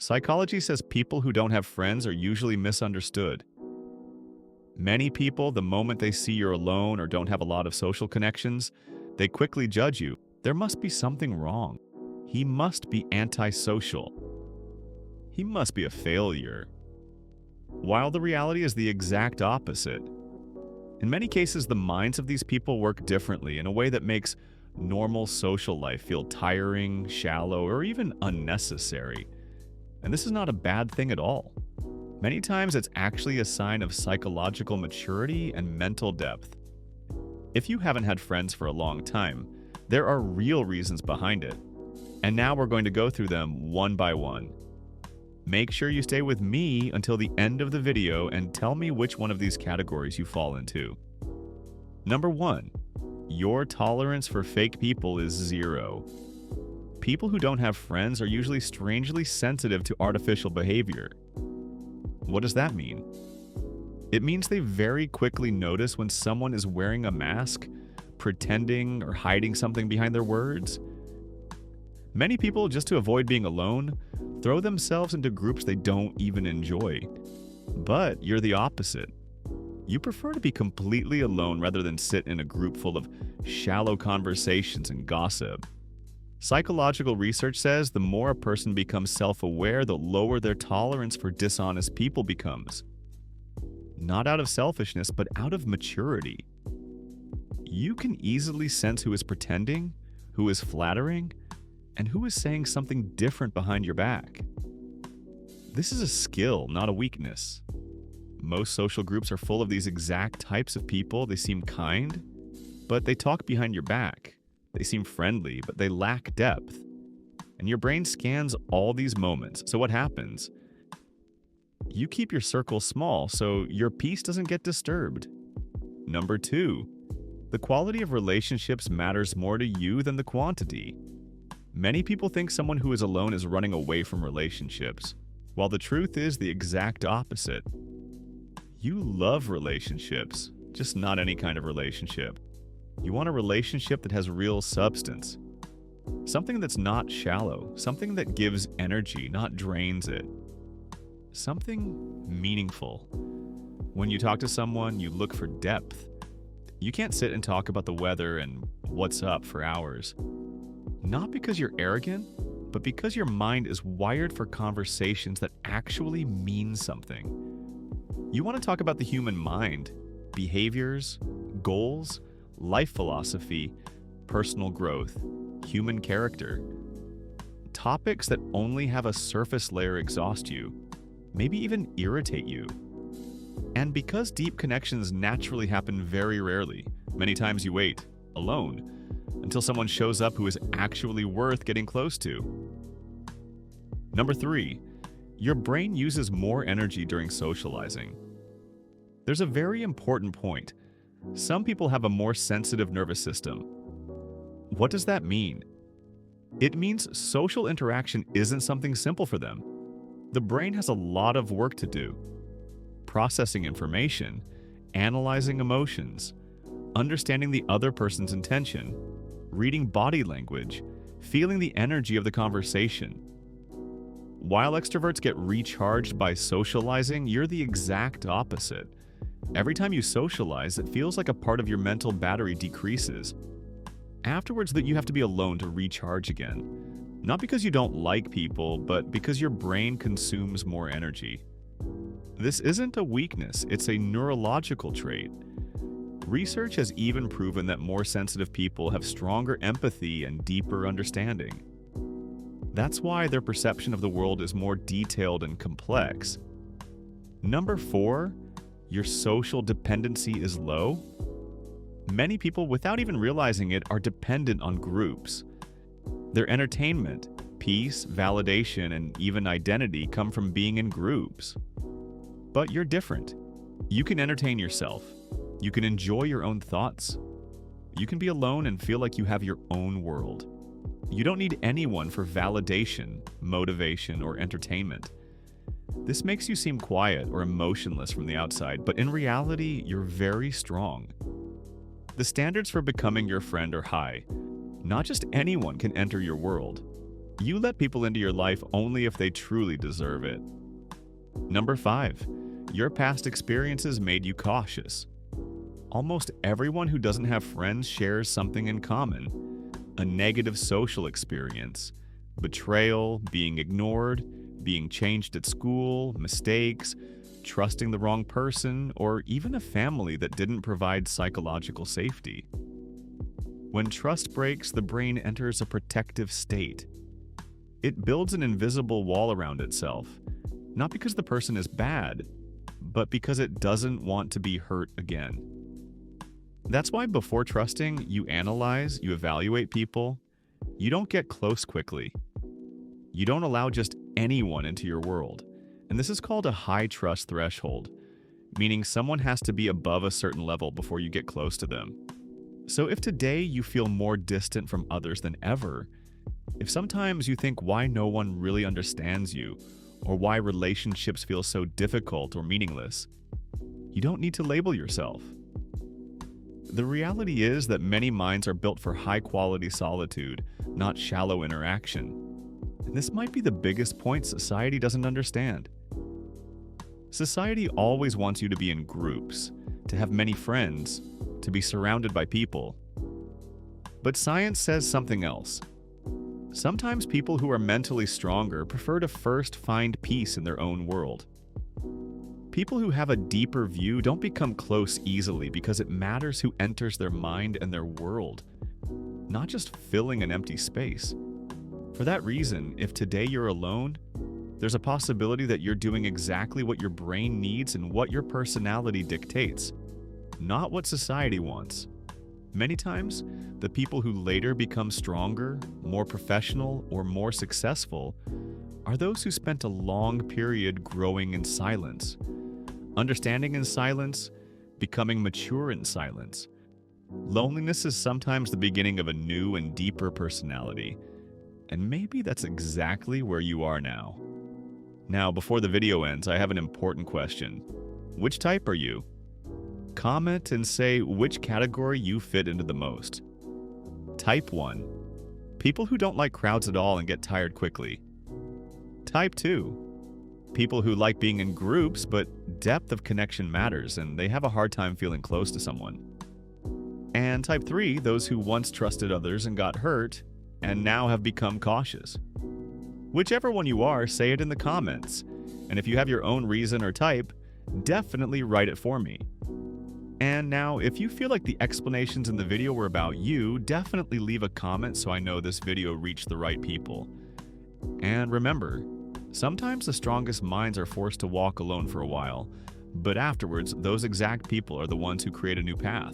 Psychology says people who don't have friends are usually misunderstood. Many people, the moment they see you're alone or don't have a lot of social connections, they quickly judge you. There must be something wrong. He must be antisocial. He must be a failure. While the reality is the exact opposite. In many cases, the minds of these people work differently in a way that makes normal social life feel tiring, shallow, or even unnecessary. And this is not a bad thing at all. Many times it's actually a sign of psychological maturity and mental depth. If you haven't had friends for a long time, there are real reasons behind it. And now we're going to go through them one by one. Make sure you stay with me until the end of the video and tell me which one of these categories you fall into. Number 1. Your tolerance for fake people is 0. People who don't have friends are usually strangely sensitive to artificial behavior. What does that mean? It means they very quickly notice when someone is wearing a mask, pretending, or hiding something behind their words. Many people, just to avoid being alone, throw themselves into groups they don't even enjoy. But you're the opposite. You prefer to be completely alone rather than sit in a group full of shallow conversations and gossip. Psychological research says the more a person becomes self-aware, the lower their tolerance for dishonest people becomes. Not out of selfishness, but out of maturity. You can easily sense who is pretending, who is flattering, and who is saying something different behind your back. This is a skill, not a weakness. Most social groups are full of these exact types of people. They seem kind, but they talk behind your back. They seem friendly, but they lack depth. And your brain scans all these moments. So what happens? You keep your circle small so your peace doesn't get disturbed. Number 2, the quality of relationships matters more to you than the quantity. Many people think someone who is alone is running away from relationships, while the truth is the exact opposite. You love relationships, just not any kind of relationship. You want a relationship that has real substance. Something that's not shallow, something that gives energy, not drains it. Something meaningful. When you talk to someone, you look for depth. You can't sit and talk about the weather and what's up for hours. Not because you're arrogant, but because your mind is wired for conversations that actually mean something. You want to talk about the human mind, behaviors, goals, life philosophy, personal growth, human character. Topics that only have a surface layer exhaust you, maybe even irritate you. And because deep connections naturally happen very rarely, many times you wait, alone, until someone shows up who is actually worth getting close to. Number 3, your brain uses more energy during socializing. There's a very important point. Some people have a more sensitive nervous system. What does that mean? It means social interaction isn't something simple for them. The brain has a lot of work to do. Processing information, analyzing emotions, understanding the other person's intention, reading body language, feeling the energy of the conversation. While extroverts get recharged by socializing, you're the exact opposite. Every time you socialize, it feels like a part of your mental battery decreases. Afterwards, that you have to be alone to recharge again. Not because you don't like people, but because your brain consumes more energy. This isn't a weakness, it's a neurological trait. Research has even proven that more sensitive people have stronger empathy and deeper understanding. That's why their perception of the world is more detailed and complex. Number 4, your social dependency is low. Many people, without even realizing it, are dependent on groups. Their entertainment, peace, validation, and even identity come from being in groups. But you're different. You can entertain yourself. You can enjoy your own thoughts. You can be alone and feel like you have your own world. You don't need anyone for validation, motivation, or entertainment. This makes you seem quiet or emotionless from the outside, but in reality, you're very strong. The standards for becoming your friend are high. Not just anyone can enter your world. You let people into your life only if they truly deserve it. Number 5. Your past experiences made you cautious. Almost everyone who doesn't have friends shares something in common: a negative social experience, betrayal, being ignored, being changed at school, mistakes, trusting the wrong person, or even a family that didn't provide psychological safety. When trust breaks, the brain enters a protective state. It builds an invisible wall around itself, not because the person is bad, but because it doesn't want to be hurt again. That's why before trusting, you analyze, you evaluate people. You don't get close quickly. You don't allow just anyone into your world. And this is called a high trust threshold, meaning someone has to be above a certain level before you get close to them. So if today you feel more distant from others than ever, if sometimes you think why no one really understands you, or why relationships feel so difficult or meaningless, you don't need to label yourself. The reality is that many minds are built for high-quality solitude, not shallow interaction. And this might be the biggest point society doesn't understand. Society always wants you to be in groups, to have many friends, to be surrounded by people. But science says something else. Sometimes people who are mentally stronger prefer to first find peace in their own world. People who have a deeper view don't become close easily because it matters who enters their mind and their world, not just filling an empty space. For that reason, if today you're alone, there's a possibility that you're doing exactly what your brain needs and what your personality dictates, not what society wants. Many times, the people who later become stronger, more professional, or more successful are those who spent a long period growing in silence, understanding in silence, becoming mature in silence. Loneliness is sometimes the beginning of a new and deeper personality, and maybe that's exactly where you are now. Now, before the video ends, I have an important question. Which type are you? Comment and say which category you fit into the most. Type 1. People who don't like crowds at all and get tired quickly. Type 2. People who like being in groups, but depth of connection matters and they have a hard time feeling close to someone. And type 3, those who once trusted others and got hurt and now have become cautious. Whichever one you are, say it in the comments. And if you have your own reason or type, definitely write it for me. And now, if you feel like the explanations in the video were about you, definitely leave a comment so I know this video reached the right people. And remember, sometimes the strongest minds are forced to walk alone for a while, but afterwards, those exact people are the ones who create a new path.